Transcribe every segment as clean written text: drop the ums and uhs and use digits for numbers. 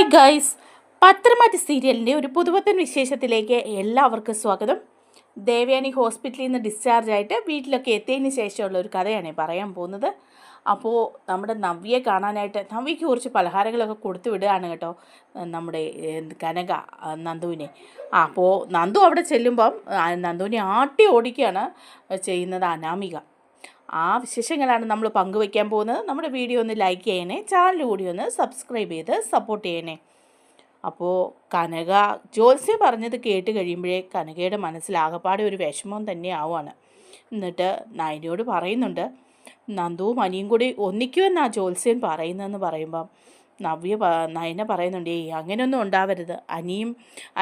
Hi guys, പത്രമാറ്റ് സീരിയലിൻ്റെ ഒരു പുതുപുത്തൻ വിശേഷത്തിലേക്ക് എല്ലാവർക്കും സ്വാഗതം. ദേവയാനി ഹോസ്പിറ്റലിൽ നിന്ന് ഡിസ്ചാർജ് ആയിട്ട് വീട്ടിലൊക്കെ എത്തിയതിന് ശേഷമുള്ള ഒരു കഥയാണ് പറയാൻ പോകുന്നത്. അപ്പോൾ നമ്മുടെ നവ്യയെ കാണാനായിട്ട് നവ്യയ്ക്ക് കുറച്ച് പലഹാരങ്ങളൊക്കെ കൊടുത്തു വിടുകയാണ് കേട്ടോ നമ്മുടെ കനക നന്ദുവിനെ. അപ്പോൾ നന്ദു അവിടെ ചെല്ലുമ്പം നന്ദുവിനെ ആട്ടി ഓടിക്കുകയാണ് ചെയ്യുന്നത് അനാമിക. ആ വിശേഷങ്ങളാണ് നമ്മൾ പങ്കുവയ്ക്കാൻ പോകുന്നത്. നമ്മുടെ വീഡിയോ ഒന്ന് ലൈക്ക് ചെയ്യണേ, ചാനൽ കൂടി ഒന്ന് സബ്സ്ക്രൈബ് ചെയ്ത് സപ്പോർട്ട് ചെയ്യണേ. അപ്പോൾ കനക ജോത്സ്യം പറഞ്ഞത് കേട്ട് കഴിയുമ്പോഴേ കനകയുടെ മനസ്സിലാകപ്പാടെ ഒരു വിഷമം തന്നെ ആവുകയാണ്. എന്നിട്ട് നയനയോട് പറയുന്നുണ്ട്, നന്ദുവും അനിയും കൂടി ഒന്നിക്കുമെന്നാണ് ജോത്സ്യൻ പറയുന്നതെന്ന് പറയുമ്പം നയന പറയുന്നുണ്ട്, അങ്ങനെയൊന്നും ഉണ്ടാവരുത്. അനിയും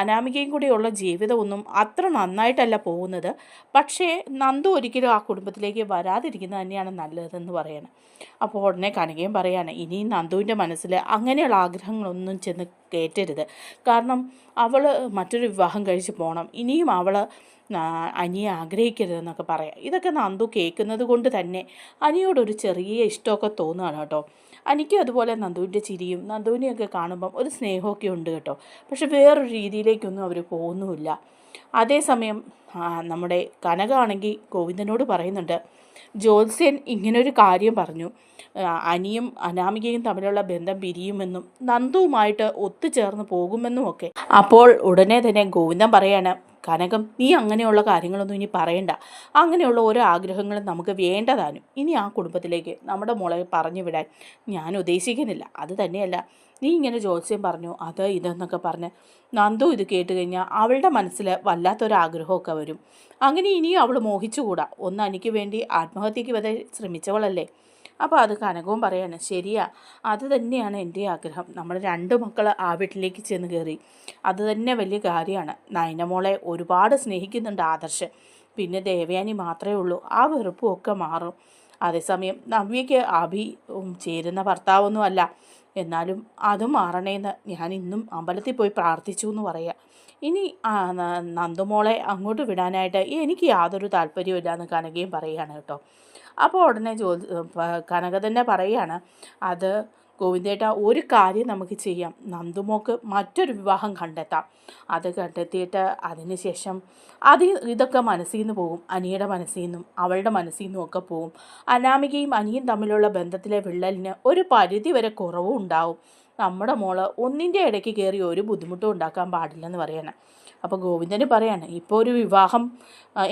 അനാമികയും കൂടിയുള്ള ജീവിതമൊന്നും അത്ര നന്നായിട്ടല്ല പോകുന്നത്. പക്ഷേ നന്ദു ഒരിക്കലും ആ കുടുംബത്തിലേക്ക് വരാതിരിക്കുന്നത് തന്നെയാണ് നല്ലതെന്ന് പറയണം. അപ്പോൾ ഉടനെ കനകയും പറയാണ്, ഇനിയും നന്ദുവിൻ്റെ മനസ്സിൽ അങ്ങനെയുള്ള ആഗ്രഹങ്ങളൊന്നും ചെന്ന് കയറ്റരുത്. കാരണം അവൾ മറ്റൊരു വിവാഹം കഴിച്ച് പോകണം, ഇനിയും അവൾ അനിയെ ആഗ്രഹിക്കരുതെന്നൊക്കെ പറയാം. ഇതൊക്കെ നന്ദു കേൾക്കുന്നത് കൊണ്ട് തന്നെ അനിയോടൊരു ചെറിയ ഇഷ്ടമൊക്കെ തോന്നുകയാണ് കേട്ടോ. എനിക്കും അതുപോലെ നന്ദുവിൻ്റെ ചിരിയും നന്ദുവിനെയൊക്കെ കാണുമ്പം ഒരു സ്നേഹമൊക്കെ ഉണ്ട് കേട്ടോ. പക്ഷെ വേറൊരു രീതിയിലേക്കൊന്നും അവർ പോകുന്നുമില്ല. അതേസമയം നമ്മുടെ കനകാണെങ്കിൽ ഗോവിന്ദനോട് പറയുന്നുണ്ട്, ജ്യോത്സ്യൻ ഇങ്ങനൊരു കാര്യം പറഞ്ഞു, അനിയും അനാമികയും തമ്മിലുള്ള ബന്ധം പിരിയുമെന്നും നന്ദുവുമായിട്ട് ഒത്തുചേർന്ന് പോകുമെന്നും ഒക്കെ. അപ്പോൾ ഉടനെ തന്നെ ഗോവിന്ദൻ പറയാണ്, കനകം, നീ അങ്ങനെയുള്ള കാര്യങ്ങളൊന്നും ഇനി പറയണ്ട. അങ്ങനെയുള്ള ഓരോ ആഗ്രഹങ്ങളും നമുക്ക് വേണ്ടതാനും. ഇനി ആ കുടുംബത്തിലേക്ക് നമ്മുടെ മോളെ പറഞ്ഞു വിടാൻ ഞാൻ ഉദ്ദേശിക്കുന്നില്ല. അത് തന്നെയല്ല, നീ ഇങ്ങനെ ജോത്സ്യം പറഞ്ഞു അത് ഇതെന്നൊക്കെ പറഞ്ഞ് നന്ദു ഇത് കേട്ട് കഴിഞ്ഞാൽ അവളുടെ മനസ്സിൽ വല്ലാത്തൊരാഗ്രഹമൊക്കെ വരും. അങ്ങനെ ഇനിയും അവൾ മോഹിച്ചുകൂടാ. ഒന്ന് എനിക്ക് വേണ്ടി ആത്മഹത്യക്ക് വരെ ശ്രമിച്ചവളല്ലേ. അപ്പോൾ അത് കനകവും പറയാണ്, ശരിയാ, അത് തന്നെയാണ് എൻ്റെ ആഗ്രഹം. നമ്മൾ രണ്ട് മക്കൾ ആ വീട്ടിലേക്ക് ചെന്ന് കയറി, അത് തന്നെ വലിയ കാര്യമാണ്. നയനമോളെ ഒരുപാട് സ്നേഹിക്കുന്നുണ്ട് ആദർശ്. പിന്നെ ദേവയാനി മാത്രമേ ഉള്ളൂ. ആ വെറുപ്പും ഒക്കെ മാറും. അതേസമയം നവ്യയ്ക്ക് അഭി ചേരുന്ന ഭർത്താവൊന്നും അല്ല. എന്നാലും അതും മാറണേന്ന് ഞാൻ ഇന്നും അമ്പലത്തിൽ പോയി പ്രാർത്ഥിച്ചു എന്ന് പറയാം. ഇനി നന്ദുമോളെ അങ്ങോട്ട് വിടാനായിട്ട് എനിക്ക് യാതൊരു താല്പര്യമില്ല എന്ന് കനകയും പറയുകയാണ് കേട്ടോ. അപ്പോൾ ഉടനെ കനക തന്നെ പറയുകയാണ്, അത് ഗോവിന്ദേട്ട, ഒരു കാര്യം നമുക്ക് ചെയ്യാം. നന്ദുമോക്ക് മറ്റൊരു വിവാഹം കണ്ടെത്താം. അത് കണ്ടെത്തിയിട്ട് അതിന് ശേഷം ഇതൊക്കെ മനസ്സിൽ നിന്ന് പോകും. അനിയുടെ മനസ്സിൽ നിന്നും അവളുടെ മനസ്സിൽ നിന്നും ഒക്കെ പോകും. അനാമികയും അനിയും തമ്മിലുള്ള ബന്ധത്തിലെ വിള്ളലിന് ഒരു പരിധി വരെ കുറവും ഉണ്ടാവും. നമ്മുടെ മോള് ഒന്നിൻ്റെ ഇടയ്ക്ക് കയറി ഒരു ബുദ്ധിമുട്ടും ഉണ്ടാക്കാൻ പാടില്ലെന്ന് പറയണം. അപ്പോൾ ഗോവിന്ദന് പറയാണ്, ഇപ്പോൾ ഒരു വിവാഹം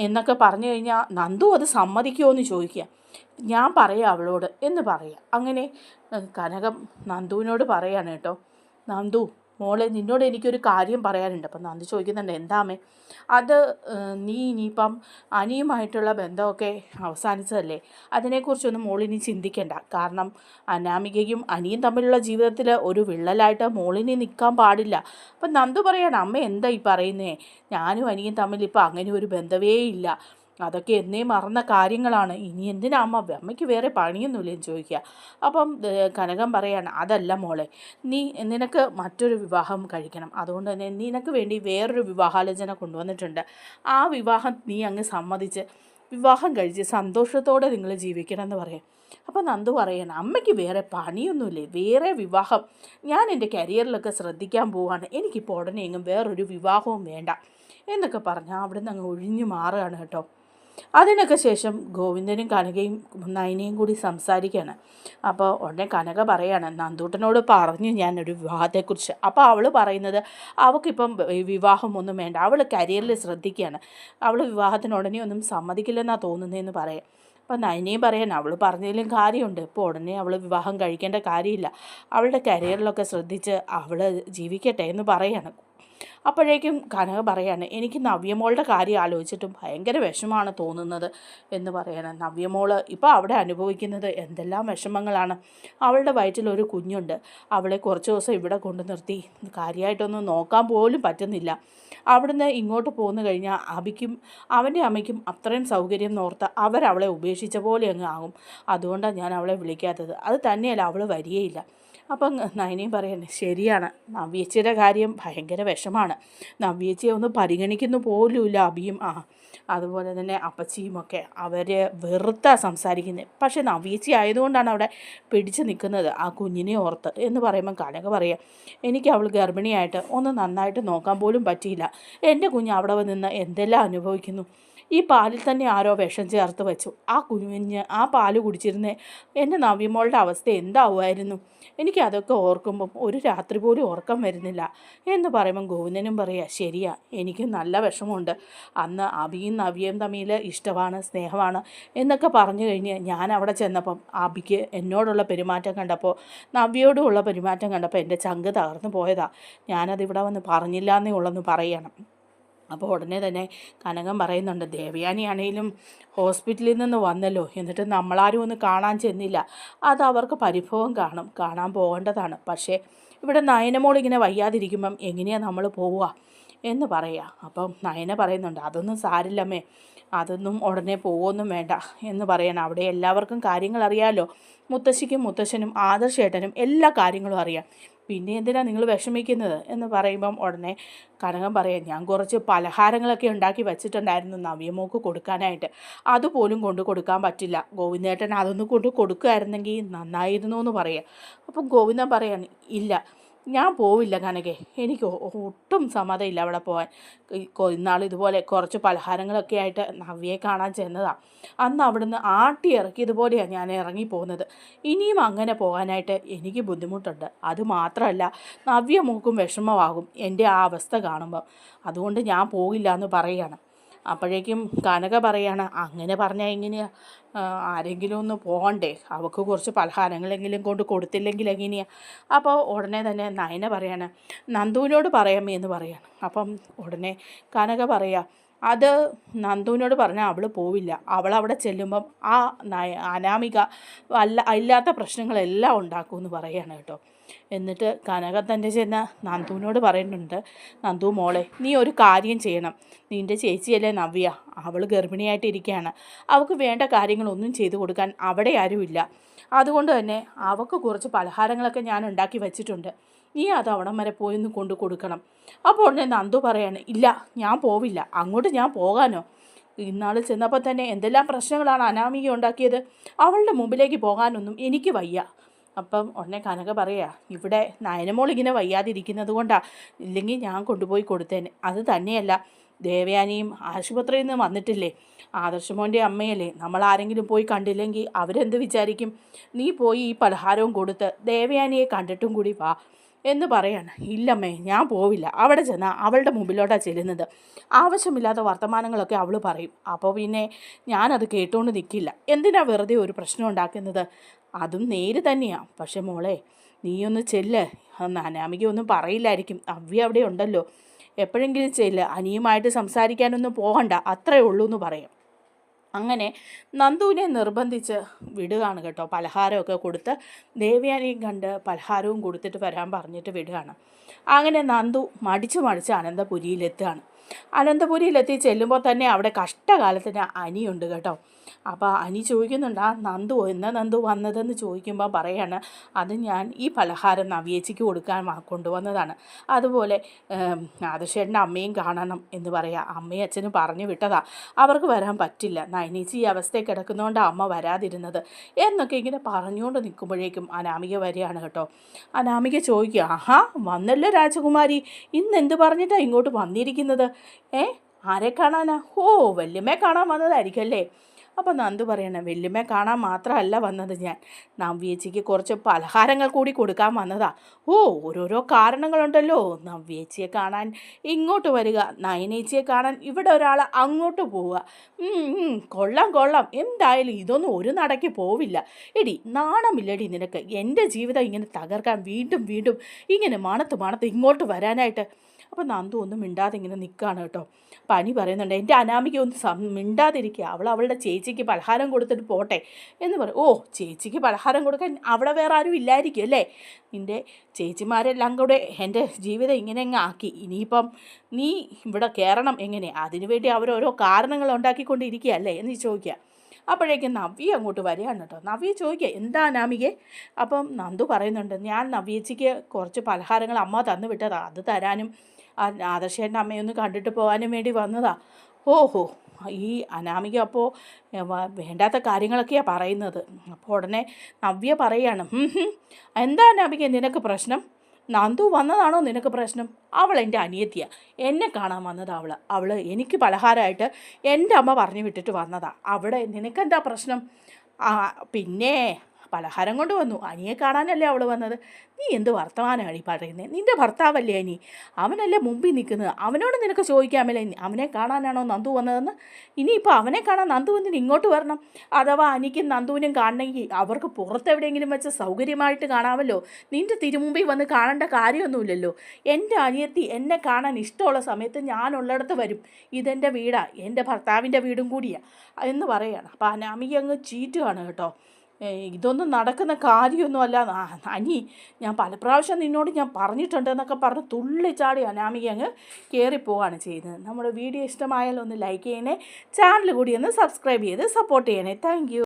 എന്നൊക്കെ പറഞ്ഞു കഴിഞ്ഞാൽ നന്ദു അത് സമ്മതിക്കുമോ എന്ന് ചോദിക്കുക. ഞാൻ പറയാം അവളോട് എന്ന് പറയാം. അങ്ങനെ കനകം നന്ദുവിനോട് പറയാണ് കേട്ടോ, നന്ദു മോളെ, നിന്നോട് എനിക്കൊരു കാര്യം പറയാനുണ്ട്. അപ്പം നന്ദു ചോദിക്കുന്നുണ്ട്, എന്താമേ? അത് നീ ഇനിയിപ്പം അനിയുമായിട്ടുള്ള ബന്ധമൊക്കെ അവസാനിച്ചതല്ലേ, അതിനെക്കുറിച്ചൊന്നും മോളിനി ചിന്തിക്കണ്ട. കാരണം അനാമികയും അനിയും തമ്മിലുള്ള ജീവിതത്തിൽ ഒരു വിള്ളലായിട്ട് മോളിനി നിൽക്കാൻ പാടില്ല. അപ്പം നന്ദു പറയാണ്, അമ്മ എന്താ ഈ പറയുന്നേ? ഞാനും അനിയും തമ്മിൽ ഇപ്പം അങ്ങനെ ഒരു ബന്ധമേ ഇല്ല. അതൊക്കെ എന്നേ മറന്ന കാര്യങ്ങളാണ്. ഇനി എന്തിനാ അമ്മയ്ക്ക് വേറെ പണിയൊന്നുമില്ലെന്ന് ചോദിക്കുക. അപ്പം കനകം പറയാണ്, അതല്ല മോളെ, നിനക്ക് മറ്റൊരു വിവാഹം കഴിക്കണം. അതുകൊണ്ട് തന്നെ നിനക്ക് വേണ്ടി വേറൊരു വിവാഹാലോചന കൊണ്ടുവന്നിട്ടുണ്ട്. ആ വിവാഹം നീ അങ്ങ് സമ്മതിച്ച് വിവാഹം കഴിച്ച് സന്തോഷത്തോടെ നിങ്ങൾ ജീവിക്കണം എന്ന് പറയാം. അപ്പം നന്ദു പറയണം, അമ്മയ്ക്ക് വേറെ പണിയൊന്നുമില്ലേ, വേറെ വിവാഹം? ഞാൻ എൻ്റെ കരിയറിലൊക്കെ ശ്രദ്ധിക്കാൻ പോവാണ്. എനിക്കിപ്പോൾ ഉടനെ എങ്ങും വേറൊരു വിവാഹവും വേണ്ട എന്നൊക്കെ പറഞ്ഞാൽ അവിടെ നിന്ന് അങ്ങ് ഒഴിഞ്ഞു മാറുകയാണ് കേട്ടോ. അതിനൊക്കെ ശേഷം ഗോവിന്ദനും കനകയും നയനയും കൂടി സംസാരിക്കുകയാണ്. അപ്പോൾ ഉടനെ കനക പറയാണ്, നന്ദൂട്ടനോട് പറഞ്ഞു ഞാനൊരു വിവാഹത്തെക്കുറിച്ച്. അപ്പോൾ അവൾ പറയുന്നത് അവൾക്കിപ്പം വിവാഹമൊന്നും വേണ്ട, അവൾ കരിയറിൽ ശ്രദ്ധിക്കുകയാണ്, അവൾ വിവാഹത്തിന് ഉടനെ ഒന്നും സമ്മതിക്കില്ലെന്നാണ് തോന്നുന്നതെന്ന് പറയാം. അപ്പം നയനയും പറയാൻ, അവൾ പറഞ്ഞതിലും കാര്യമുണ്ട്. ഇപ്പോൾ ഉടനെ അവൾ വിവാഹം കഴിക്കേണ്ട കാര്യമില്ല, അവളുടെ കരിയറിലൊക്കെ ശ്രദ്ധിച്ച് അവൾ ജീവിക്കട്ടെ എന്ന് പറയാണ്. അപ്പോഴേക്കും കനക പറയാണ്, എനിക്ക് നവ്യമോളുടെ കാര്യം ആലോചിച്ചിട്ടും ഭയങ്കര വിഷമമാണ് തോന്നുന്നത് എന്ന് പറയണം. നവ്യമോൾ ഇപ്പോൾ അവിടെ അനുഭവിക്കുന്നത് എന്തെല്ലാം വിഷമങ്ങളാണ്. അവളുടെ വയറ്റിലൊരു കുഞ്ഞുണ്ട്. അവളെ കുറച്ച് ദിവസം ഇവിടെ കൊണ്ടു നിർത്തി കാര്യമായിട്ടൊന്നും നോക്കാൻ പോലും പറ്റുന്നില്ല. അവിടുന്ന് ഇങ്ങോട്ട് പോന്നു കഴിഞ്ഞാൽ അബിക്കും അവൻ്റെ അമ്മയ്ക്കും അത്രയും സൗകര്യം നോർത്ത് അവരവളെ ഉപേക്ഷിച്ച പോലെ അങ്ങ് ആകും. അതുകൊണ്ടാണ് ഞാൻ അവളെ വിളിക്കാത്തത്. അത് തന്നെയല്ല, അവൾ വരികയില്ല. അപ്പം നയനയും പറയുന്നത് ശരിയാണ്, നവ്യേച്ചിയുടെ കാര്യം ഭയങ്കര വിഷമാണ്. നവ്യേച്ചിയെ ഒന്ന് പരിഗണിക്കുന്നു പോലുമില്ല അഭിയും അതുപോലെ തന്നെ അപ്പച്ചിയുമൊക്കെ. അവർ വെറുത്താ സംസാരിക്കുന്നത്. പക്ഷേ നവ്യേച്ചി ആയതുകൊണ്ടാണ് അവിടെ പിടിച്ചു നിൽക്കുന്നത് ആ കുഞ്ഞിനെ ഓർത്ത് എന്ന് പറയുമ്പം കനക പറയാം, എനിക്ക് അവൾ ഗർഭിണിയായിട്ട് ഒന്ന് നന്നായിട്ട് നോക്കാൻ പോലും പറ്റിയില്ല. എൻ്റെ കുഞ്ഞ് അവിടെ നിന്ന് എന്തെല്ലാം അനുഭവിക്കുന്നു. ഈ പാലിൽ തന്നെ ആരോ വിഷം ചേർത്ത് വെച്ചു. ആ കുഞ്ഞ് ആ പാല് കുടിച്ചിരുന്നേ എൻ്റെ നവ്യമോളുടെ അവസ്ഥ എന്താവുമായിരുന്നു. എനിക്കതൊക്കെ ഓർക്കുമ്പം ഒരു രാത്രി പോലും ഉറക്കം വരുന്നില്ല എന്ന് പറയുമ്പം ഗോവിന്ദനും പറയുക, ശരിയാ, എനിക്ക് നല്ല വിഷമമുണ്ട്. അന്ന് അഭിയും നവ്യയും തമ്മിൽ ഇഷ്ടമാണ്, സ്നേഹമാണ് എന്നൊക്കെ പറഞ്ഞു കഴിഞ്ഞ് ഞാൻ അവിടെ ചെന്നപ്പം അഭിക്ക് എന്നോടുള്ള പെരുമാറ്റം കണ്ടപ്പോൾ, നവ്യയോടുള്ള പെരുമാറ്റം കണ്ടപ്പോൾ എൻ്റെ ചങ്ക് തകർന്നു പോയതാ. ഞാനതിവിടെ വന്ന് പറഞ്ഞില്ല എന്നേ ഉള്ളെന്ന് പറയണം. അപ്പോൾ ഉടനെ തന്നെ കനകം പറയുന്നുണ്ട്, ദേവയാനിയാണേലും ഹോസ്പിറ്റലിൽ നിന്ന് വന്നല്ലോ, എന്നിട്ട് നമ്മളാരും ഒന്ന് കാണാൻ ചെന്നില്ല. അത് അവർക്ക് പരിഭവം കാണും, കാണാൻ പോകേണ്ടതാണ്. പക്ഷേ ഇവിടെ നയനമോൾ ഇങ്ങനെ വയ്യാതിരിക്കുമ്പം എങ്ങനെയാണ് നമ്മൾ പോവുക എന്ന് പറയുക. അപ്പം നയന പറയുന്നുണ്ട്, അതൊന്നും സാരില്ലമ്മേ, അതൊന്നും ഉടനെ പോവൊന്നും വേണ്ട എന്ന് പറയണം. അവിടെ എല്ലാവർക്കും കാര്യങ്ങൾ അറിയാമല്ലോ, മുത്തശ്ശിക്കും മുത്തശ്ശനും ആദർശേട്ടനും എല്ലാ കാര്യങ്ങളും അറിയാം. പിന്നെ എന്തിനാണ് നിങ്ങൾ വിഷമിക്കുന്നത് എന്ന് പറയുമ്പം ഉടനെ കനകം പറയാം, ഞാൻ കുറച്ച് പലഹാരങ്ങളൊക്കെ ഉണ്ടാക്കി വെച്ചിട്ടുണ്ടായിരുന്നു നവ്യമോക്ക് കൊടുക്കാനായിട്ട്, അതുപോലും കൊണ്ട് കൊടുക്കാൻ പറ്റില്ല. ഗോവിന്ദേട്ടൻ അതൊന്ന് കൊണ്ട് കൊടുക്കുമായിരുന്നെങ്കിൽ നന്നായിരുന്നു എന്ന് പറയാം. അപ്പം ഗോവിന്ദൻ പറയാണ്, ഇല്ല, ഞാൻ പോവില്ല കനകെ, എനിക്ക് ഒട്ടും സമ്മതമില്ല അവിടെ പോകാൻ. ഇന്നാൾ ഇതുപോലെ കുറച്ച് പലഹാരങ്ങളൊക്കെ ആയിട്ട് നവ്യയെ കാണാൻ ചെന്നതാണ്. അന്ന് അവിടുന്ന് ആട്ടി ഇറക്കിയതുപോലെയാണ് ഞാൻ ഇറങ്ങിപ്പോകുന്നത്. ഇനിയും അങ്ങനെ പോകാനായിട്ട് എനിക്ക് ബുദ്ധിമുട്ടുണ്ട്. അതുമാത്രമല്ല, നവ്യ മൂക്കും വിഷമമാകും എൻ്റെ ആ അവസ്ഥ കാണുമ്പം. അതുകൊണ്ട് ഞാൻ പോകില്ല എന്ന് പറയുകയാണ്. അപ്പോഴേക്കും കനക പറയാണ്, അങ്ങനെ പറഞ്ഞാൽ എങ്ങനെയാണ്, ആരെങ്കിലും ഒന്ന് പോകണ്ടേ, അവൾക്ക് കുറച്ച് പലഹാരങ്ങളെങ്കിലും കൊണ്ട് കൊടുത്തില്ലെങ്കിൽ എങ്ങനെയാണ്. അപ്പോൾ ഉടനെ തന്നെ നയന പറയാണ്, നന്ദുവിനോട് പറയാമേ എന്ന് പറയാണ്. അപ്പം ഉടനെ കനക പറയാ, അത് നന്ദുവിനോട് പറഞ്ഞാൽ അവൾ പോവില്ല. അവൾ അവിടെ ചെല്ലുമ്പം ആ അനാമിക ഇല്ലാത്ത പ്രശ്നങ്ങളെല്ലാം ഉണ്ടാക്കുമെന്ന് പറയാണ് കേട്ടോ. എന്നിട്ട് കനക തന്നെ ചെന്ന് നന്ദുവിനോട് പറയുന്നുണ്ട്, നന്ദു മോളെ, നീ ഒരു കാര്യം ചെയ്യണം. നിൻ്റെ ചേച്ചിയല്ലേ നവ്യ, അവൾ ഗർഭിണിയായിട്ടിരിക്കുകയാണ്. അവൾക്ക് വേണ്ട കാര്യങ്ങളൊന്നും ചെയ്തു കൊടുക്കാൻ അവിടെ ആരുമില്ല. അതുകൊണ്ട് തന്നെ അവൾക്ക് കുറച്ച് പലഹാരങ്ങളൊക്കെ ഞാൻ ഉണ്ടാക്കി വെച്ചിട്ടുണ്ട്. നീ അത് അവിടം വരെ പോയി കൊണ്ട് കൊടുക്കണം. അപ്പോൾ ഉടനെ നന്ദു പറയാണ്, ഇല്ല, ഞാൻ പോവില്ല. അങ്ങോട്ട് ഞാൻ പോകാനോ? ഇന്നാൾ ചെന്നപ്പോൾ തന്നെ എന്തെല്ലാം പ്രശ്നങ്ങളാണ് അനാമിക ഉണ്ടാക്കിയത്. അവളുടെ മുമ്പിലേക്ക് പോകാനൊന്നും എനിക്ക് വയ്യ. അപ്പം ഉടനെ കനക പറയാ, ഇവിടെ നയനമോൾ ഇങ്ങനെ വയ്യാതിരിക്കുന്നത് കൊണ്ടാണ്, ഇല്ലെങ്കിൽ ഞാൻ കൊണ്ടുപോയി കൊടുത്തേനെ. അത് തന്നെയല്ല, ദേവയാനിയും ആശുപത്രിയിൽ നിന്ന് വന്നിട്ടില്ലേ, ആദർശമോൻ്റെ അമ്മയല്ലേ, നമ്മൾ ആരെങ്കിലും പോയി കണ്ടില്ലെങ്കിൽ അവരെന്ത് വിചാരിക്കും. നീ പോയി ഈ പലഹാരവും കൊടുത്ത് ദേവയാനിയെ കണ്ടിട്ടും കൂടി വാ എന്ന് പറയാണ്. ഇല്ലമ്മേ, ഞാൻ പോവില്ല. അവിടെ ചെന്നാൽ അവളുടെ മുമ്പിലോട്ടാണ് ചെല്ലുന്നത്. ആവശ്യമില്ലാത്ത വർത്തമാനങ്ങളൊക്കെ അവൾ പറയും. അപ്പോൾ പിന്നെ ഞാനത് കേട്ടുകൊണ്ട് നിൽക്കില്ല. എന്തിനാ വെറുതെ ഒരു പ്രശ്നം ഉണ്ടാക്കുന്നത്? അതും നേര് തന്നെയാണ്. പക്ഷെ മോളെ, നീയൊന്ന് ചെല്ല്. അനാമിക ഒന്നും പറയില്ലായിരിക്കും, അവ്യ അവിടെ ഉണ്ടല്ലോ, എപ്പോഴെങ്കിലും ചെല്ല്. അനിയുമായിട്ട് സംസാരിക്കാനൊന്നും പോകണ്ട, അത്രയേ ഉള്ളൂ എന്ന് പറയാം. അങ്ങനെ നന്ദുവിനെ നിർബന്ധിച്ച് വിടുകയാണ് കേട്ടോ. പലഹാരമൊക്കെ കൊടുത്ത് ദേവയാനിയും കണ്ട് പലഹാരവും കൊടുത്തിട്ട് വരാൻ പറഞ്ഞിട്ട് വിടുകയാണ്. അങ്ങനെ നന്ദു മടിച്ച് അനന്തപുരിയിലെത്തുകയാണ്. അനന്തപുരിയിലെത്തി ചെല്ലുമ്പോൾ തന്നെ അവിടെ കഷ്ടകാലത്തിന് അനിയുണ്ട് കേട്ടോ. അപ്പോൾ അനി ചോദിക്കുന്നുണ്ട്, നന്ദു എന്നാ നന്ദു വന്നതെന്ന് ചോദിക്കുമ്പോൾ പറയാണ്, അത് ഞാൻ ഈ പലഹാരം നവ്യേച്ചിക്ക് കൊടുക്കാൻ കൊണ്ടുവന്നതാണ്. അതുപോലെ ആദർശേട്ടൻ്റെ അമ്മയും കാണണം എന്ന് പറയാം. അമ്മയും അച്ഛനും പറഞ്ഞു വിട്ടതാ, അവർക്ക് വരാൻ പറ്റില്ല, നയനേച്ചി ഈ അവസ്ഥയിൽ കിടക്കുന്നതുകൊണ്ടാണ് അമ്മ വരാതിരുന്നത് എന്നൊക്കെ ഇങ്ങനെ പറഞ്ഞുകൊണ്ട് നിൽക്കുമ്പോഴേക്കും അനാമിക വരികയാണ് കേട്ടോ. അനാമിക ചോദിക്കുക, ആഹാ വന്നല്ലോ രാജകുമാരി, ഇന്ന് എന്ത് പറഞ്ഞിട്ടാണ് ഇങ്ങോട്ട് വന്നിരിക്കുന്നത്? ആരെ കാണാനാ? ഓ, വല്യമ്മയെ കാണാൻ വന്നതായിരിക്കും അല്ലേ? അപ്പോൾ നന്ദു പറയണേ, വല്യമ്മയെ കാണാൻ മാത്രമല്ല വന്നത്, ഞാൻ നവ്യേച്ചിക്ക് കുറച്ച് പലഹാരങ്ങൾ കൂടി കൊടുക്കാൻ വന്നതാ. ഓ, ഓരോരോ കാരണങ്ങളുണ്ടല്ലോ. നവ്യേച്ചിയെ കാണാൻ ഇങ്ങോട്ട് വരിക, നയനേച്ചിയെ കാണാൻ ഇവിടെ ഒരാൾ അങ്ങോട്ട് പോവുക. കൊള്ളാം കൊള്ളാം, എന്തായാലും ഇതൊന്നും ഒരു നടക്ക് പോവില്ല. എടി, നാണമില്ലടി നിനക്ക് എൻ്റെ ജീവിതം ഇങ്ങനെ തകർക്കാൻ വീണ്ടും വീണ്ടും ഇങ്ങനെ മണത്ത് ഇങ്ങോട്ട് വരാനായിട്ട്. അപ്പോൾ നന്ദു ഒന്നും മിണ്ടാതെ ഇങ്ങനെ നിൽക്കുകയാണ് കേട്ടോ. പനി പറയുന്നുണ്ട്, എൻ്റെ അനാമിക ഒന്ന് മിണ്ടാതിരിക്കുക, അവളുടെ ചേച്ചിക്ക് പലഹാരം കൊടുത്തിട്ട് പോട്ടെ എന്ന് പറയും. ഓ, ചേച്ചിക്ക് പലഹാരം കൊടുക്കാൻ അവിടെ വേറെ ആരും ഇല്ലായിരിക്കും അല്ലേ? നിൻ്റെ ചേച്ചിമാരെല്ലാം കൂടെ എൻ്റെ ജീവിതം ഇങ്ങനെ അങ്ങ് ആക്കി. ഇനിയിപ്പം നീ ഇവിടെ കയറണം എങ്ങനെ? അതിനുവേണ്ടി അവരോരോ കാരണങ്ങൾ ഉണ്ടാക്കിക്കൊണ്ടിരിക്കുക അല്ലേ എന്ന് ചോദിക്കുക. അപ്പോഴേക്കും നവ്യ അങ്ങോട്ട് വരികയാണ് കേട്ടോ. നവ്യ ചോദിക്കുക എന്താ അനാമികെ? അപ്പം നന്ദു പറയുന്നുണ്ട്, ഞാൻ നവ്യച്ചിക്ക് കുറച്ച് പലഹാരങ്ങൾ അമ്മ തന്നു വിട്ടതാ, അത് തരാനും ആദർശേൻ്റെ അമ്മയൊന്ന് കണ്ടിട്ട് പോകാനും വേണ്ടി വന്നതാ. ഓഹോ, ഈ അനാമിക അപ്പോൾ വേണ്ടാത്ത കാര്യങ്ങളൊക്കെയാണ് പറയുന്നത്. അപ്പോൾ ഉടനെ നവ്യ പറയാണ്, എന്താ അനാമിക നിനക്ക് പ്രശ്നം? നന്ദു വന്നതാണോ നിനക്ക് പ്രശ്നം? അവൾ എൻ്റെ അനിയത്തിയാണ്, എന്നെ കാണാൻ വന്നതാ അവൾ എനിക്ക് പലഹാരമായിട്ട് എൻ്റെ അമ്മ പറഞ്ഞു വിട്ടിട്ട് വന്നതാ. അവിടെ നിനക്കെന്താ പ്രശ്നം? പിന്നെ പലഹാരം കൊണ്ട് വന്നു, അനിയെ കാണാനല്ലേ അവൾ വന്നത്. നീ എന്ത് വർത്തമാനമാണ് ഈ പറയുന്നത്? നിൻ്റെ ഭർത്താവല്ലേ അനി, അവനല്ലേ മുമ്പിൽ നിൽക്കുന്നത്, അവനോട് നിനക്ക് ചോദിക്കാമല്ലേ അവനെ കാണാനാണോ നന്ദു വന്നതെന്ന്? ഇനിയിപ്പോൾ അവനെ കാണാൻ നന്ദു വന്നിട്ട് ഇങ്ങോട്ട് വരണം. അഥവാ അനിക്കും നന്ദുവിനും കാണണമെങ്കിൽ അവർക്ക് പുറത്തെവിടെയെങ്കിലും വെച്ച് സൗകര്യമായിട്ട് കാണാമല്ലോ. നിൻ്റെ തിരുമുമ്പിൽ വന്ന് കാണേണ്ട കാര്യമൊന്നുമില്ലല്ലോ. എൻ്റെ അനിയത്തി എന്നെ കാണാൻ ഇഷ്ടമുള്ള സമയത്ത് ഞാനുള്ളിടത്ത് വരും. ഇതെൻ്റെ വീടാണ്, എൻ്റെ ഭർത്താവിൻ്റെ വീടും കൂടിയാണ് എന്ന് പറയുകയാണ്. അപ്പോൾ അനാമിക അങ്ങ് ചീറ്റുകയാണ് കേട്ടോ. ഇതൊന്നും നടക്കുന്ന കാര്യമൊന്നുമല്ല അനി, ഞാൻ പല പ്രാവശ്യം നിന്നോട് ഞാൻ പറഞ്ഞിട്ടുണ്ടെന്നൊക്കെ പറഞ്ഞ് തുള്ളിച്ചാടി അനാമിക അങ്ങ് കയറിപ്പോവാണ് ചെയ്യുന്നത്. നമ്മുടെ വീഡിയോ ഇഷ്ടമായാലും ഒന്ന് ലൈക്ക് ചെയ്യണേ, ചാനൽ കൂടി ഒന്ന് സബ്സ്ക്രൈബ് ചെയ്ത് സപ്പോർട്ട് ചെയ്യണേ. താങ്ക്